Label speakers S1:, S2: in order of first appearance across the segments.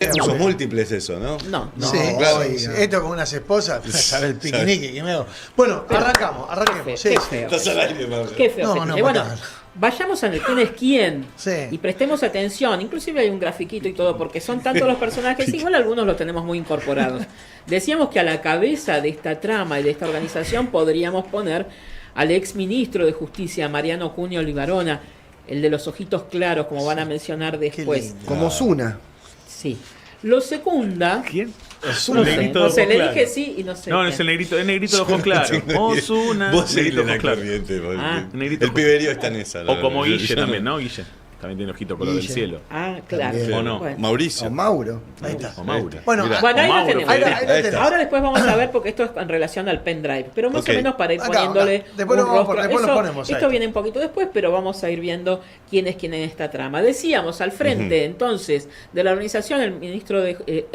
S1: Usos múltiples eso, ¿no?
S2: No,
S3: Sí,
S1: claro.
S3: esto con unas esposas, ¿sabes el piquenique que me hago? Bueno, arranquemos. Sí,
S2: Qué
S3: sí.
S2: feo.
S1: Estás al aire, Mauro.
S2: Qué feo.
S3: No,
S2: Bueno,
S3: bacán.
S2: vayamos al quién es quién.
S3: Sí.
S2: Y prestemos atención. Inclusive hay un grafiquito y todo, porque son tantos los personajes, igual algunos los tenemos muy incorporados. Decíamos que a la cabeza de esta trama y de esta organización podríamos poner al ex ministro de Justicia, Mariano Cunio Libarona, el de los ojitos claros, como van a mencionar después.
S3: lindo.
S4: Como Ozuna.
S2: Sí. Lo secunda.
S5: ¿Quién?
S2: No
S5: Ozuna.
S2: sé,
S5: Negrito de
S2: no
S5: ojos
S2: sé, le
S5: claros.
S2: dije sí y no sé.
S5: No,
S2: quién.
S5: es el negrito de ojos claros. Ozuna.
S1: Vos seguís
S5: negrito
S1: en
S5: de
S1: la
S5: ojos claros.
S1: corriente. porque
S2: Ah.
S5: Negrito
S1: el
S5: ojos-
S1: piberío está en esa.
S5: O como
S1: Yo-
S5: Guille
S1: yo
S5: también,
S1: no-
S5: ¿no? Guille. También tiene ojito color del
S4: Guille.
S5: cielo.
S2: Ah, claro.
S4: También.
S5: ¿O no?
S2: Bueno.
S1: Mauricio.
S4: O Mauro.
S3: Ahí está.
S5: O Mauro.
S3: Bueno,
S1: Mirá.
S2: Bueno, ahí
S5: O
S2: la
S5: Mauro,
S2: tenemos.
S3: ahí la tenemos.
S2: Ahora después vamos a ver, porque esto es en relación al pendrive, pero más
S1: Ok.
S2: o menos para ir
S3: Acá,
S2: poniéndole
S3: acá. Después
S2: un
S3: lo vamos a
S2: rostro.
S3: poner, después lo
S2: Eso-
S3: ponemos ahí.
S2: esto viene un poquito después, pero vamos a ir viendo quién es quién en esta trama. Decíamos al frente, entonces, de la organización, el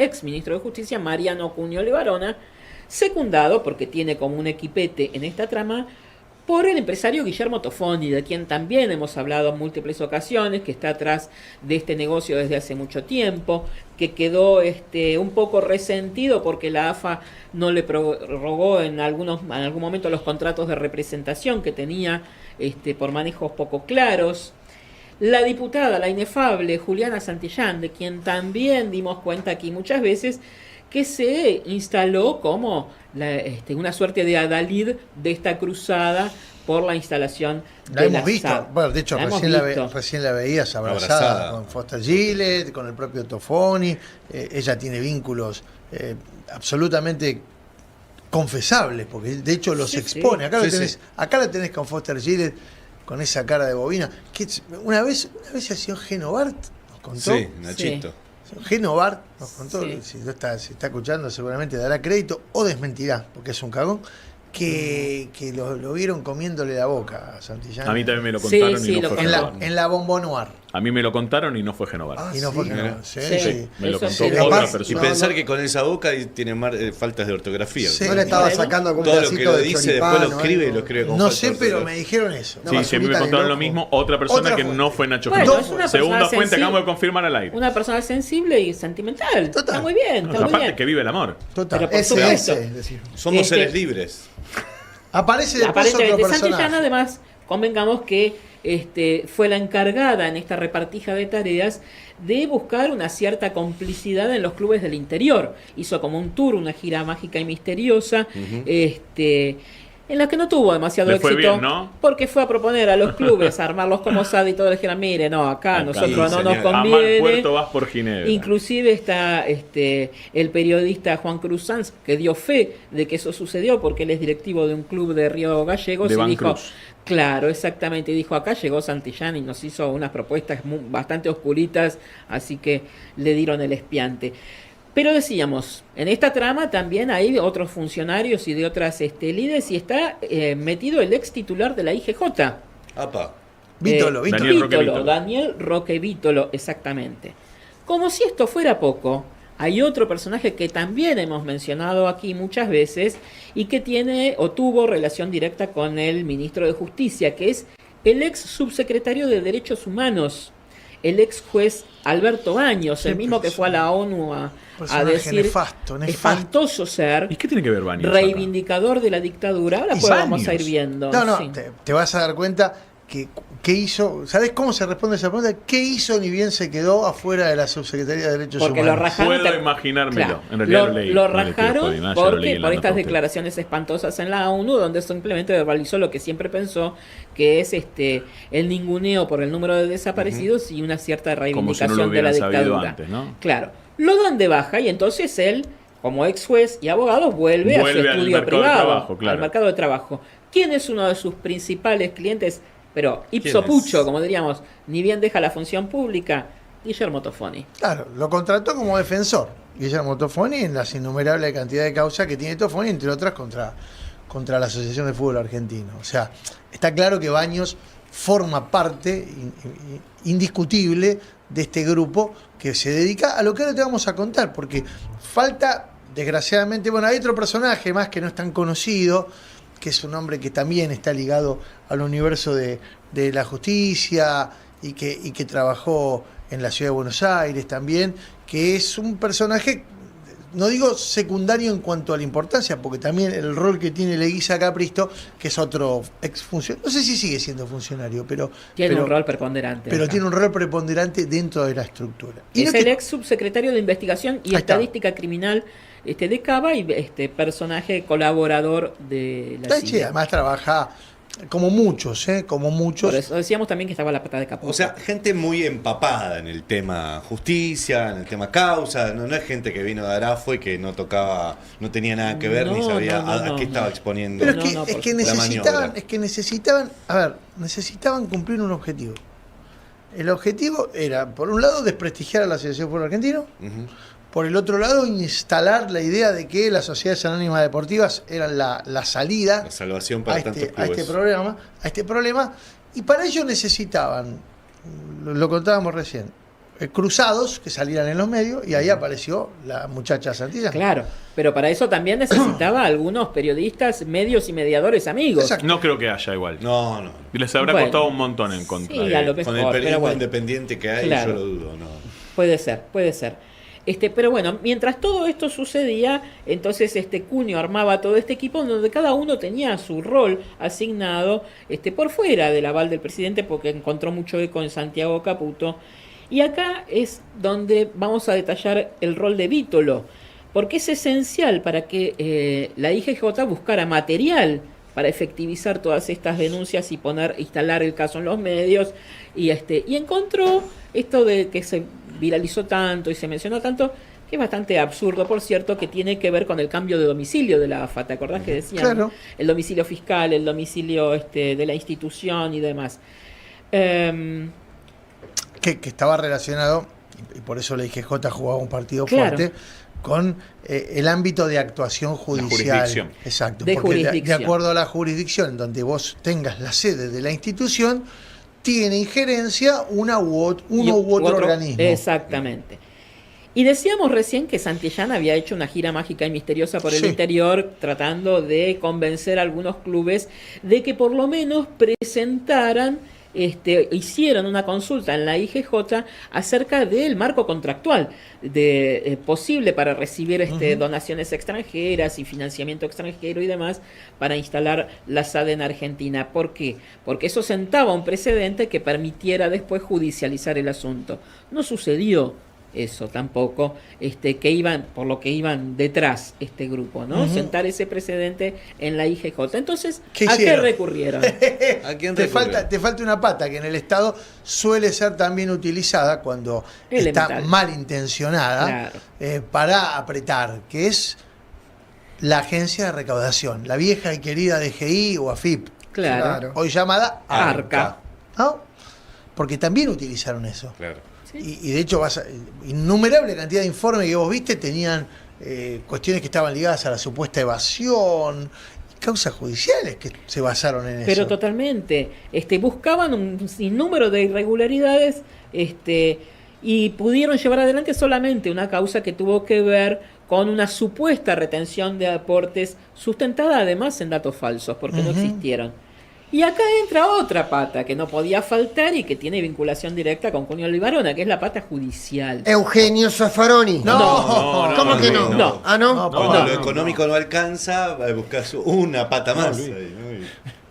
S2: ex ministro de Justicia, Mariano Cunio Libarona, secundado, porque tiene como un equipete en esta trama, por el empresario Guillermo Tofoni, de quien también hemos hablado en múltiples ocasiones, que está atrás de este negocio desde hace mucho tiempo, que quedó un poco resentido porque la AFA no le prorrogó en algún momento los contratos de representación que tenía por manejos poco claros. La diputada, la inefable Juliana Santillán, de quien también dimos cuenta aquí muchas veces, que se instaló como una suerte de adalid de esta cruzada por la instalación
S3: La
S2: de
S3: hemos
S2: la
S3: visto.
S2: SAD.
S3: Bueno, de hecho,
S2: La hemos visto.
S3: recién la veías abrazada con Foster Gillett, con el propio Tofoni. Ella tiene vínculos absolutamente confesables, porque de hecho los
S2: Sí,
S3: expone.
S2: sí.
S3: Acá,
S1: Sí,
S3: lo tenés,
S1: sí.
S3: acá la tenés con Foster Gillett, con esa cara de bobina. Que una vez el señor Genovart nos contó.
S1: Sí, Nachito.
S3: Genovart nos contó,
S2: Sí.
S3: si está escuchando seguramente dará crédito o desmentirá, porque es un cagón, que lo vieron comiéndole la boca a Santillán.
S5: A mí también me lo
S2: Sí,
S5: contaron
S2: sí,
S5: y no
S2: lo
S5: fue
S3: en la,
S5: Genovar.
S3: en la Bombonoir.
S5: A mí me lo contaron y no fue Genovar.
S4: Ah,
S3: Y no fue
S4: sí.
S3: Genovar. Sí,
S2: Sí.
S3: sí.
S5: Me lo
S2: Eso
S5: contó
S2: sí.
S5: otra
S3: Además,
S1: Y
S5: persona.
S1: pensar que con esa boca tiene faltas de ortografía.
S3: Sí.
S4: No le estaba
S2: Bueno.
S4: sacando algún
S1: Todo lo que
S4: pedacito
S1: lo
S4: de
S1: dice,
S4: choripán
S1: después lo
S4: o
S1: escribe y
S4: algo.
S1: lo escribe con
S3: No
S1: falta
S3: sé,
S1: de
S3: pero me
S1: ortografía.
S3: dijeron eso.
S4: No,
S5: Sí, sí, a mí me
S4: basurita en el
S5: contaron lo
S4: ojo.
S5: mismo. Otra persona
S3: Otra
S5: que
S3: fue.
S5: no fue Nacho
S2: Bueno,
S5: Genovar.
S2: es una
S5: Segunda
S2: persona
S5: fuente, acabamos de
S2: sensible.
S5: confirmar al aire.
S2: Una persona sensible y sentimental.
S3: Total.
S2: Está muy bien,
S5: No,
S2: está muy
S5: aparte
S2: bien.
S5: que vive el amor.
S3: Total.
S2: Pero por
S4: Ese,
S2: supuesto.
S4: es decir.
S1: Somos
S2: Este-
S1: seres libres.
S3: Aparece después otro
S2: Aparentemente,
S3: personaje.
S2: Santillán además, convengamos que fue la encargada en esta repartija de tareas de buscar una cierta complicidad en los clubes del interior. Hizo como un tour, una gira mágica y misteriosa, en la que no tuvo demasiado
S5: Le fue
S2: éxito,
S5: bien, ¿no?
S2: porque fue a proponer a los clubes armarlos como SAD y todos le dijeron, mire, no, acá nosotros
S1: sí,
S2: no nos
S1: señor.
S5: A mal
S2: conviene.
S5: puerto vas por Ginebra.
S2: Inclusive está el periodista Juan Cruz Sanz, que dio fe de que eso sucedió porque él es directivo de un club de Río Gallegos
S5: De
S2: y
S5: Van
S2: dijo,
S5: Cruz.
S2: claro, exactamente, y dijo, acá llegó Santillán y nos hizo unas propuestas bastante oscuritas, así que le dieron el espiante. Pero decíamos, en esta trama también hay otros funcionarios y de otras líderes y está metido el ex titular de la IGJ.
S1: Apa.
S3: Vítolo, Vítolo.
S5: Daniel Roque Vítolo.
S2: Daniel Roque Vítolo, exactamente. Como si esto fuera poco, hay otro personaje que también hemos mencionado aquí muchas veces y que tiene o tuvo relación directa con el ministro de Justicia, que es el ex subsecretario de Derechos Humanos, el ex juez Alberto Baños, el mismo que fue a la ONU a
S3: Personaje
S2: decir
S3: nefasto.
S2: espantoso ser,
S5: ¿Y qué tiene que ver Baños acá?
S2: reivindicador de la dictadura. Ahora
S3: Y
S2: pues vamos a ir
S5: Baños.
S2: viendo.
S3: No,
S2: sí.
S3: te vas a dar cuenta que hizo. ¿Sabés cómo se responde esa pregunta? ¿Qué hizo ni bien se quedó afuera de la Subsecretaría de Derechos
S2: Porque
S3: Humanos?
S2: lo rajaron.
S5: Puedo imaginármelo.
S2: Claro,
S5: En realidad lo leí.
S2: lo
S5: No le quiero
S2: rajaron
S5: joder, nada, ya lo leí
S2: porque
S5: en la
S2: por
S5: nota
S2: estas
S5: de usted.
S2: declaraciones espantosas en la ONU, donde simplemente verbalizó lo que siempre pensó, que es el ninguneo por el número de desaparecidos y una cierta
S5: Como si
S2: reivindicación
S5: no lo
S2: de la
S5: hubieran sabido
S2: dictadura.
S5: antes, ¿no?
S2: Claro, lo dan de baja y entonces él, como ex juez y abogado, vuelve a su
S5: Vuelve al
S2: estudio
S5: mercado de
S2: privado,
S5: trabajo, claro.
S2: al mercado de trabajo. ¿Quién es uno de sus principales clientes? Pero ipso
S1: ¿Quién es?
S2: pucho, como diríamos, ni bien deja la función pública, Guillermo Tofoni.
S3: Claro, lo contrató como defensor. Guillermo Tofoni en las innumerables cantidad de causas que tiene Tofoni, entre otras contra la Asociación de Fútbol Argentino. O sea, está claro que Baños forma parte indiscutible de este grupo que se dedica a lo que ahora te vamos a contar, porque falta, desgraciadamente, bueno, hay otro personaje más que no es tan conocido, que es un hombre que también está ligado al universo de la justicia y que trabajó en la ciudad de Buenos Aires también, que es un personaje, no digo secundario en cuanto a la importancia, porque también el rol que tiene Leguiza Capristo, que es otro exfuncionario, no sé si sigue siendo funcionario, pero
S2: tiene un rol preponderante.
S3: Pero
S2: acá.
S3: tiene un rol preponderante dentro de la estructura.
S2: Y es el ex subsecretario de Investigación y Estadística Criminal de Cava y personaje colaborador de la CIA.
S3: Además trabaja como muchos, como muchos.
S2: Por eso decíamos también que estaba la pata de Caputo.
S1: O sea, gente muy empapada en el tema justicia, en el tema causa. No es gente que vino de Arafo y que no tenía nada que ver ni sabía a qué estaba exponiendo.
S3: Pero es que necesitaban cumplir un objetivo. El objetivo era, por un lado, desprestigiar a la Asociación de Fútbol Argentino. Por el otro lado, instalar la idea de que las sociedades anónimas deportivas eran la salida,
S1: la salvación para tantos clubes.
S3: a este problema, y para ello necesitaban, lo contábamos recién, cruzados que salieran en los medios, y ahí apareció la muchacha Santillán.
S2: Claro, pero para eso también necesitaba algunos periodistas, medios y mediadores amigos.
S3: Exacto.
S5: No creo que haya igual.
S1: No.
S5: Les habrá costado un montón en contra.
S2: Sí, a lo mejor,
S1: con el periodismo
S2: pero
S1: independiente que hay,
S2: claro.
S1: yo lo dudo. No.
S2: Puede ser. Pero bueno, mientras todo esto sucedía, entonces Cunio armaba todo este equipo donde cada uno tenía su rol asignado por fuera del aval del presidente, porque encontró mucho eco en Santiago Caputo. Y acá es donde vamos a detallar el rol de Vítolo, porque es esencial para que la IGJ buscara material para efectivizar todas estas denuncias y instalar el caso en los medios, y encontró esto de que se viralizó tanto y se mencionó tanto, que es bastante absurdo, por cierto, que tiene que ver con el cambio de domicilio de la AFA. ¿Te acordás que decían?
S3: Claro.
S2: El domicilio fiscal, el domicilio de la institución y demás.
S3: Que estaba relacionado, y por eso la IGJ jugaba un partido fuerte, con el ámbito de actuación judicial.
S5: Jurisdicción.
S3: Exacto.
S2: De
S3: porque
S2: jurisdicción.
S3: de acuerdo a la jurisdicción en donde vos tengas la sede de la institución, tiene injerencia uno u otro organismo.
S2: Exactamente. Y decíamos recién que Santillán había hecho una gira mágica y misteriosa por el interior, tratando de convencer a algunos clubes de que por lo menos presentaran, hicieron una consulta en la IGJ acerca del marco contractual posible para recibir donaciones extranjeras y financiamiento extranjero y demás para instalar la SADE en Argentina. ¿Por qué? Porque eso sentaba un precedente que permitiera después judicializar el asunto. No sucedió eso tampoco, por lo que iban detrás este grupo, ¿no? Sentar ese precedente en la IGJ. Entonces, ¿a qué recurrieron?
S1: ¿A quién
S3: te
S1: recurrieron?
S3: falta una pata que en el Estado suele ser también utilizada cuando está malintencionada, para apretar, que es la agencia de recaudación, la vieja y querida DGI o AFIP,
S2: Claro.
S3: hoy llamada
S2: ARCA.
S3: ¿No? Porque también utilizaron eso.
S1: Claro.
S3: Y de hecho, innumerable cantidad de informes que vos viste tenían cuestiones que estaban ligadas a la supuesta evasión, causas judiciales que se basaron en eso.
S2: Pero totalmente. Buscaban un sinnúmero de irregularidades y pudieron llevar adelante solamente una causa que tuvo que ver con una supuesta retención de aportes sustentada además en datos falsos, porque no existieron. Y acá entra otra pata que no podía faltar y que tiene vinculación directa con Cunio Libarona, que es la pata judicial.
S4: Eugenio Zaffaroni.
S3: No.
S4: ¿Cómo que no?
S2: No.
S4: ¿Ah, no?
S1: Cuando lo económico no alcanza, buscas una pata más.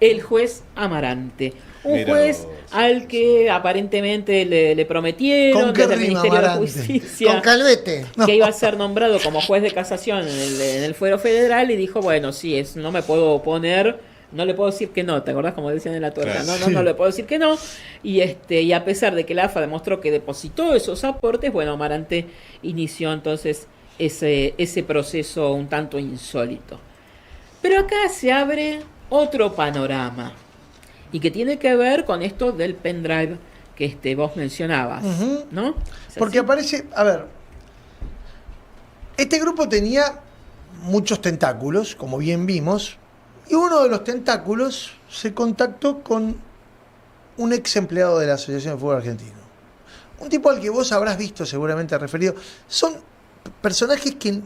S2: El juez Amarante. Un juez al que aparentemente le prometieron desde el Ministerio de Justicia
S4: Con Calvete.
S2: que iba a ser nombrado como juez de casación en el fuero federal, y dijo, bueno, sí, no me puedo oponer. No le puedo decir que no, ¿te acordás como decían en la tuerca?
S1: Claro.
S2: No le puedo decir que no. Y a pesar de que la AFA demostró que depositó esos aportes, bueno, Amarante inició entonces ese proceso un tanto insólito. Pero acá se abre otro panorama, y que tiene que ver con esto del pendrive que vos mencionabas, ¿no?
S3: Porque aparece, a ver, este grupo tenía muchos tentáculos, como bien vimos, y uno de los tentáculos se contactó con un ex empleado de la Asociación de Fútbol Argentino. Un tipo al que vos habrás visto seguramente referido. Son personajes que,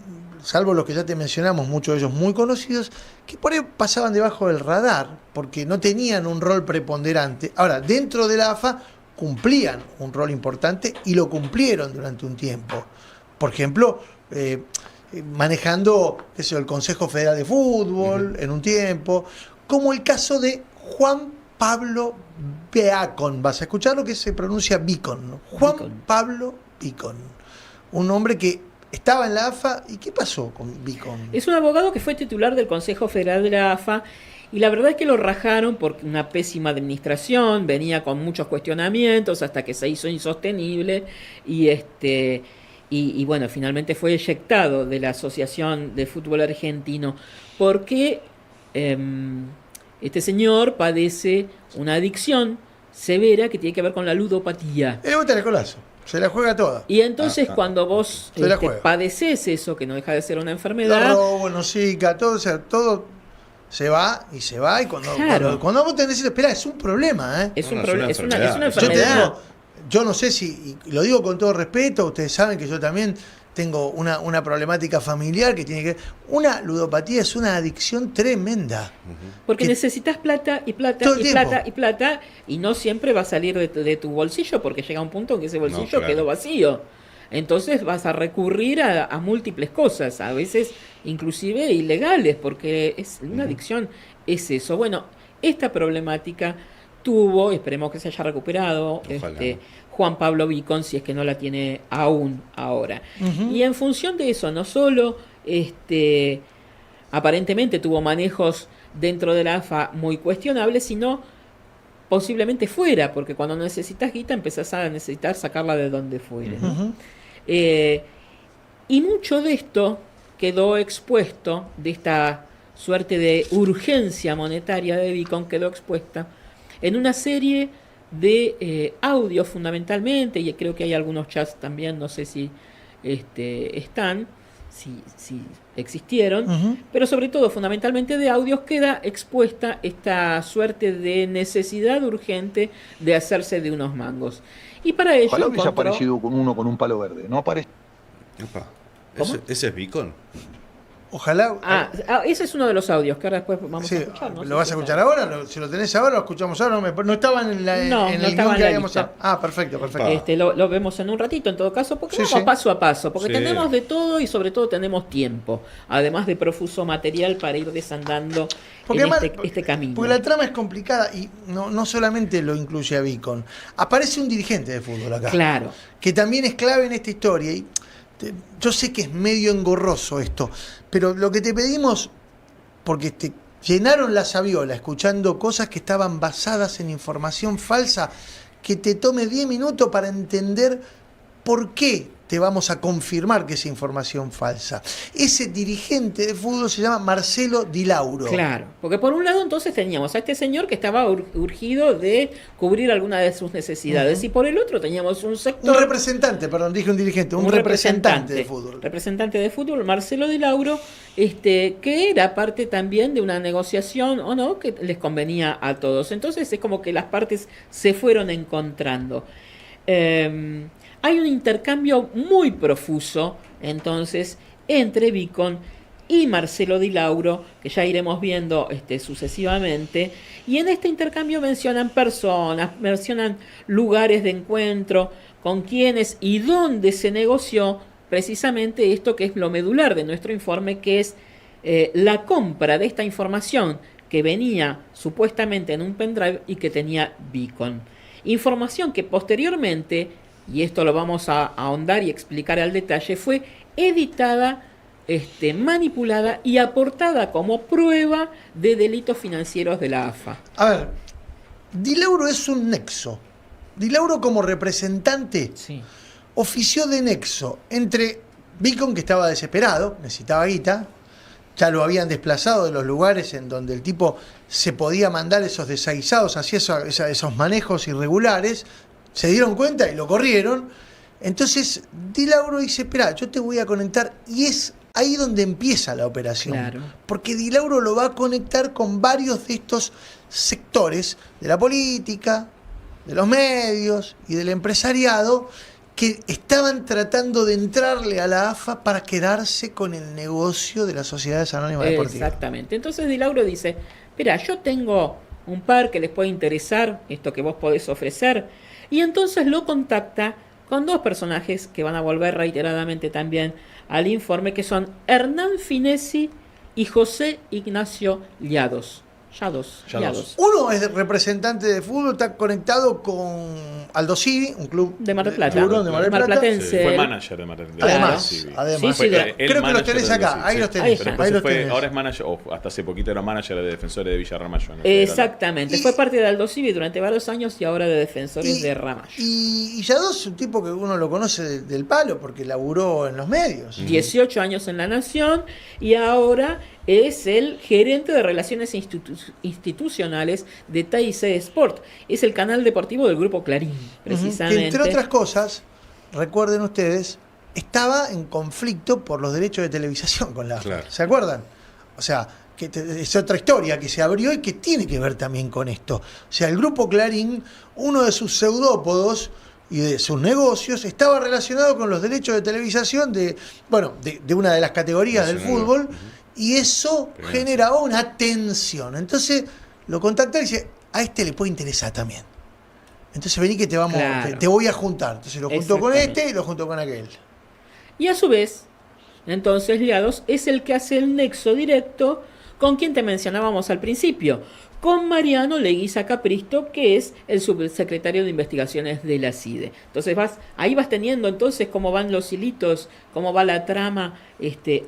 S3: salvo los que ya te mencionamos, muchos de ellos muy conocidos, que por ahí pasaban debajo del radar, porque no tenían un rol preponderante. Ahora, dentro de la AFA, cumplían un rol importante y lo cumplieron durante un tiempo. Por ejemplo, manejando el Consejo Federal de Fútbol en un tiempo, como el caso de Juan Pablo Beacon. Vas a escuchar lo que se pronuncia Beacon, ¿no? Juan
S2: Beacon.
S3: Pablo Beacon, un hombre que estaba en la AFA. ¿Y qué pasó con Beacon?
S2: Es un abogado que fue titular del Consejo Federal de la AFA y la verdad es que lo rajaron por una pésima administración, venía con muchos cuestionamientos hasta que se hizo insostenible y bueno, finalmente fue eyectado de la Asociación de Fútbol Argentino porque este señor padece una adicción severa que tiene que ver con la ludopatía.
S3: Le gusta el colazo, se la juega toda.
S2: Y entonces cuando vos
S3: Se la juega.
S2: padeces eso, que no deja de ser una
S3: Los
S2: enfermedad,
S3: robos, nosica, todo, o sea, todo se va y cuando,
S2: Claro.
S3: cuando vos tenés, espera, es un problema, ¿eh?
S2: es,
S1: No,
S2: un
S1: no,
S2: proble-
S1: es una
S2: es una
S1: enfermedad.
S3: Yo te
S2: enfermedad.
S3: digo, yo no sé si, y lo digo con todo respeto, ustedes saben que yo también tengo una problemática familiar que tiene que ver. Una ludopatía es una adicción tremenda.
S2: Porque
S3: que-
S2: necesitas plata y plata
S3: todo el
S2: y
S3: tiempo.
S2: plata y plata y no siempre va a salir de tu bolsillo porque llega un punto en que ese bolsillo
S1: No, claro.
S2: quedó vacío. Entonces vas a recurrir a múltiples cosas, a veces inclusive ilegales, porque es una adicción, es eso. Bueno, esta problemática tuvo, esperemos que se haya recuperado,
S1: Ojalá.
S2: Juan Pablo Beacon, si es que no la tiene aún ahora. Y en función de eso, no solo aparentemente tuvo manejos dentro de la AFA muy cuestionables, sino posiblemente fuera, porque cuando necesitas guita empezás a necesitar sacarla de donde fuere, ¿no?
S3: Ujú.
S2: Y mucho de esto quedó expuesto, de esta suerte de urgencia monetaria de Beacon, quedó expuesta en una serie de audios fundamentalmente, y creo que hay algunos chats también, no sé si están, si existieron,
S3: Ujú.
S2: pero sobre todo fundamentalmente de audios queda expuesta esta suerte de necesidad urgente de hacerse de unos mangos. Y para ello
S6: Ojalá hubiese
S2: encontró-
S6: aparecido con uno con un palo verde. No aparece.
S1: Epa.
S2: ¿Cómo?
S1: ¿Ese es Beacon?
S3: Ojalá.
S2: ese es uno de los audios que ahora después vamos
S3: Sí,
S2: a escuchar. no sé
S3: ¿lo vas
S2: si
S3: a
S2: está.
S3: escuchar ahora? Si lo tenés ahora, lo escuchamos ahora. No estaban en,
S2: No,
S3: en
S2: no
S3: el
S2: estaba
S3: guión
S2: en
S3: que
S2: la
S3: habíamos.
S2: lista.
S3: Perfecto.
S2: Lo vemos en un ratito en todo caso, porque
S3: Sí,
S2: vamos
S3: sí.
S2: paso a paso, porque
S1: Sí.
S2: tenemos de todo y sobre todo tenemos tiempo, además de profuso material para ir desandando
S3: Porque
S2: en
S3: además,
S2: este camino.
S3: Porque la trama es complicada y no solamente lo incluye a Beacon. Aparece un dirigente de fútbol acá.
S2: Claro.
S3: Que también es clave en esta historia. Y yo sé que es medio engorroso esto, pero lo que te pedimos, porque te llenaron la sabiola escuchando cosas que estaban basadas en información falsa, que te tome 10 minutos para entender por qué te vamos a confirmar que es información falsa. Ese dirigente de fútbol se llama Marcelo Di Lauro.
S2: Claro, porque por un lado entonces teníamos a este señor que estaba urgido de cubrir alguna de sus necesidades, y por el otro teníamos un sector...
S3: Un representante, perdón, dije un dirigente, un representante de fútbol.
S2: Representante de fútbol, Marcelo Di Lauro, que era parte también de una negociación, o no, que les convenía a todos. Entonces es como que las partes se fueron encontrando. Hay un intercambio muy profuso, entonces, entre Beacon y Marcelo Di Lauro, que ya iremos viendo sucesivamente, y en este intercambio mencionan personas, mencionan lugares de encuentro, con quienes y dónde se negoció precisamente esto que es lo medular de nuestro informe, que es la compra de esta información que venía supuestamente en un pendrive y que tenía Beacon. Información que posteriormente, y esto lo vamos a ahondar y explicar al detalle, fue editada, manipulada y aportada como prueba de delitos financieros de la AFA.
S3: A ver, Di Lauro es un nexo. Di Lauro como representante
S2: Sí.
S3: ofició de nexo entre Beacon, que estaba desesperado, necesitaba guita, ya lo habían desplazado de los lugares en donde el tipo se podía mandar esos desaguisados, hacía esos manejos irregulares, se dieron cuenta y lo corrieron. Entonces Di Lauro dice, espera, yo te voy a conectar, y es ahí donde empieza la operación.
S2: Claro.
S3: Porque Di Lauro lo va a conectar con varios de estos sectores de la política, de los medios y del empresariado, que estaban tratando de entrarle a la AFA para quedarse con el negocio de las sociedades anónimas deportivas.
S2: Exactamente. Entonces Di Lauro dice, mira, yo tengo un par que les puede interesar, esto que vos podés ofrecer, Y entonces lo contacta con dos personajes que van a volver reiteradamente también al informe, que son Hernán Finesi y José Ignacio Llados.
S3: Uno es representante de fútbol, está conectado con Aldo Civi, un club
S2: de Mar del Plata.
S3: tiburón de Mar del Plata.
S2: Marplatense.
S5: Fue manager de Mar del Plata.
S3: Además,
S5: Sí.
S3: además.
S2: Sí, sí,
S3: Creo que los tenés acá, ahí los tenés.
S5: Pero
S3: Ahí
S5: después
S3: los
S5: fue,
S3: tenés.
S5: ahora es manager, o hasta hace poquito era manager de Defensores de Villarramayo. ¿No?
S2: Exactamente, fue parte de Aldo Civi durante varios años y ahora de Defensores de Ramallo.
S3: Y Llados es un tipo que uno lo conoce del palo porque laburó en los medios.
S2: 18 años en La Nación y ahora es el gerente de Relaciones Institucionales de TIC Sport. Es el canal deportivo del Grupo Clarín, precisamente.
S3: Que entre otras cosas, recuerden ustedes, estaba en conflicto por los derechos de televisación con la AFA.
S1: Claro.
S3: ¿Se acuerdan? O sea, es otra historia que se abrió y que tiene que ver también con esto. O sea, el Grupo Clarín, uno de sus pseudópodos y de sus negocios, estaba relacionado con los derechos de televisación de una de las categorías del fútbol, y eso generaba una tensión. Entonces lo contacta y dice, a este le puede interesar también. Entonces vení que te voy a juntar. Entonces lo junto con este y lo junto con aquel.
S2: Y a su vez, entonces Llados es el que hace el nexo directo con quien te mencionábamos al principio, con Mariano Leguiza Capristo, que es el subsecretario de Investigaciones de la CIDE. Entonces ahí vas teniendo entonces cómo van los hilitos, cómo va la trama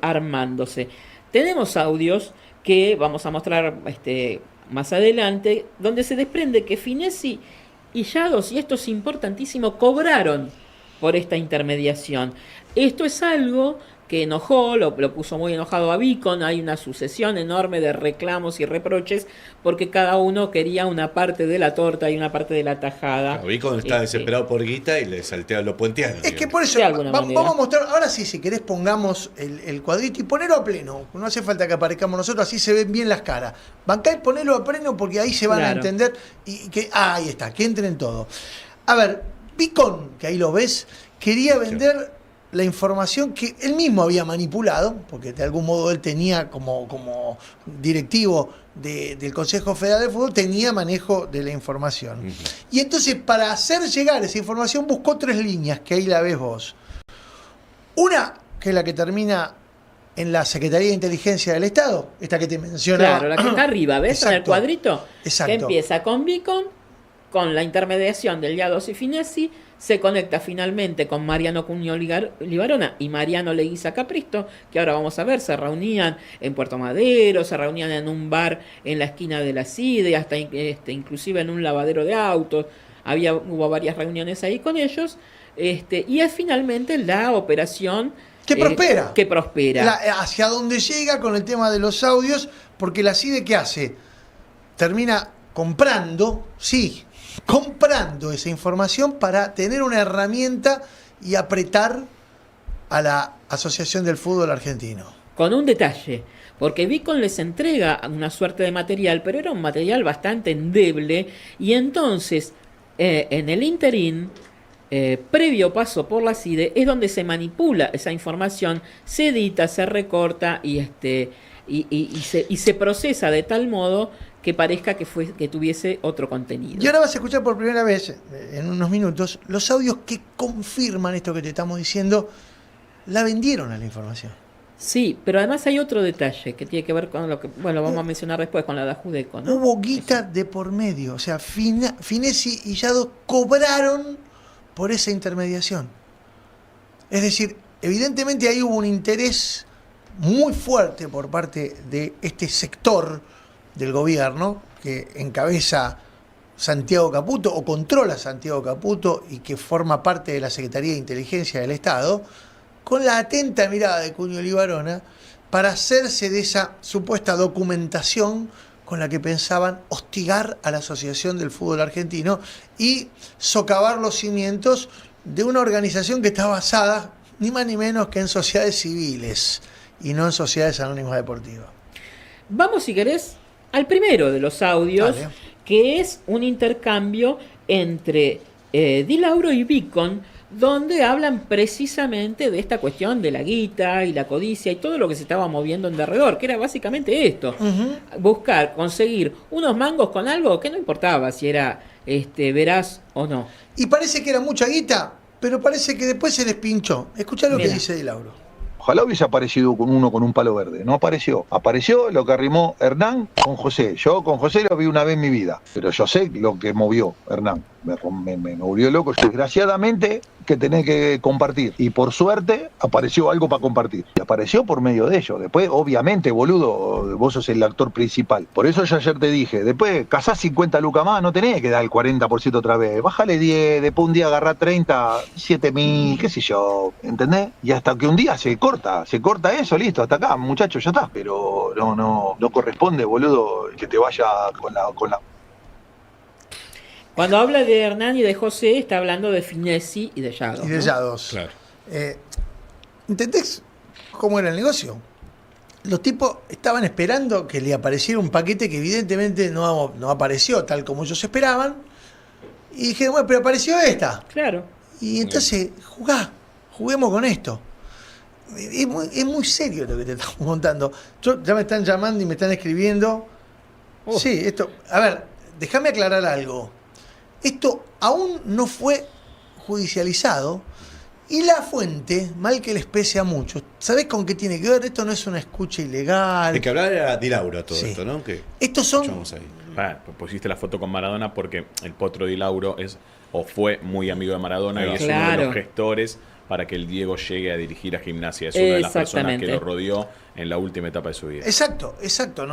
S2: armándose. Tenemos audios que vamos a mostrar más adelante, donde se desprende que Finesi y Llados, y esto es importantísimo, cobraron por esta intermediación. Esto es algo que enojó, lo puso muy enojado a Beacon. Hay una sucesión enorme de reclamos y reproches porque cada uno quería una parte de la torta y una parte de la tajada.
S1: Claro, Beacon está desesperado por guita y le saltea lo puenteano.
S3: Es que por eso vamos a mostrar, ahora sí, si querés pongamos el cuadrito y ponerlo a pleno. No hace falta que aparezcamos nosotros, así se ven bien las caras. Bancá y ponelo a pleno porque ahí se van a entender y que ahí está, que entren todo. A ver, Beacon, que ahí lo ves, quería vender la información que él mismo había manipulado, porque de algún modo él tenía como directivo del Consejo Federal de Fútbol, tenía manejo de la información. Y entonces, para hacer llegar esa información, buscó 3 líneas, que ahí la ves vos. Una, que es la que termina en la Secretaría de Inteligencia del Estado, esta que te mencionaba.
S2: Claro, la que está arriba, ¿ves?
S3: Exacto.
S2: En el cuadrito.
S3: Exacto.
S2: Que empieza con Beacon, con la intermediación del Llados y Finesi, se conecta finalmente con Mariano Cuño Libarona y Mariano Leguiza Capristo, que ahora vamos a ver, se reunían en Puerto Madero, se reunían en un bar en la esquina de la CIDE, hasta inclusive en un lavadero de autos, hubo varias reuniones ahí con ellos, y es finalmente la operación
S3: que prospera.
S2: Que prospera.
S3: Hacia dónde llega con el tema de los audios, porque la CIDE, ¿qué hace? Termina comprando esa información para tener una herramienta y apretar a la Asociación del Fútbol Argentino.
S2: Con un detalle, porque Beacon les entrega una suerte de material, pero era un material bastante endeble, y entonces en el interín, previo paso por la CIDE, es donde se manipula esa información, se edita, se recorta y se procesa de tal modo que parezca que tuviese otro contenido.
S3: Y ahora vas a escuchar por primera vez, en unos minutos, los audios que confirman esto que te estamos diciendo. La vendieron a la información.
S2: Sí, pero además hay otro detalle que tiene que ver con lo que, vamos a mencionar después, con la de Judeco, ¿no?
S3: Hubo guita de por medio, o sea, Finesi y Llados cobraron por esa intermediación. Es decir, evidentemente ahí hubo un interés muy fuerte por parte de este sector del gobierno que encabeza Santiago Caputo o controla Santiago Caputo y que forma parte de la Secretaría de Inteligencia del Estado, con la atenta mirada de Cuño Libarona para hacerse de esa supuesta documentación con la que pensaban hostigar a la Asociación del Fútbol Argentino y socavar los cimientos de una organización que está basada ni más ni menos que en sociedades civiles y no en sociedades anónimas deportivas.
S2: Vamos, si querés, al primero de los audios, dale, que es un intercambio entre Di Lauro y Beacon, donde hablan precisamente de esta cuestión de la guita y la codicia y todo lo que se estaba moviendo en derredor, que era básicamente esto, buscar, conseguir unos mangos con algo que no importaba si era veraz o no.
S3: Y parece que era mucha guita, pero parece que después se les pinchó. Escuchá lo que
S2: Mira.
S3: dice Di Lauro.
S6: Ojalá hubiese aparecido con uno con un palo verde. No apareció. Apareció lo que arrimó Hernán con José. Yo con José lo vi una vez en mi vida. Pero yo sé lo que movió Hernán. Me volvió loco. Desgraciadamente que tenés que compartir. Y por suerte apareció algo para compartir. Y apareció por medio de ellos. Después, obviamente, boludo, vos sos el actor principal. Por eso yo ayer te dije, después cazás 50 lucas más, no tenés que dar el 40% otra vez. Bájale 10, después un día agarrá 30, 7.000, qué sé yo, ¿entendés? Y hasta que un día se corta eso, listo, hasta acá, muchachos, ya está. Pero no corresponde, boludo, que te vaya con la
S2: Cuando habla de Hernán y de José, está hablando de Finesi y de Yados.
S3: Y de
S2: ¿no?
S3: Yados.
S1: Claro.
S3: ¿Entendés cómo era el negocio? Los tipos estaban esperando que le apareciera un paquete que evidentemente no apareció tal como ellos esperaban. Y dijeron, bueno, pero apareció esta.
S2: Claro.
S3: Y entonces, juguemos con esto. Es muy serio lo que te estamos contando. Ya me están llamando y me están escribiendo. Sí, esto. A ver, déjame aclarar algo. Esto aún no fue judicializado y la fuente, mal que les pese a muchos, ¿sabés con qué tiene que ver? Esto no es una escucha ilegal.
S1: De que hablar era Di Lauro todo
S3: Sí.
S1: esto, ¿no? Que
S3: Estos son.
S1: escuchamos ahí.
S5: Pusiste la foto con Maradona porque el Potro Di Lauro fue muy amigo de Maradona y es uno de
S2: Claro.
S5: los gestores para que el Diego llegue a dirigir a Gimnasia. Es una de las personas que
S2: Exactamente.
S5: lo rodeó en la última etapa de su vida.
S3: Exacto, ¿no?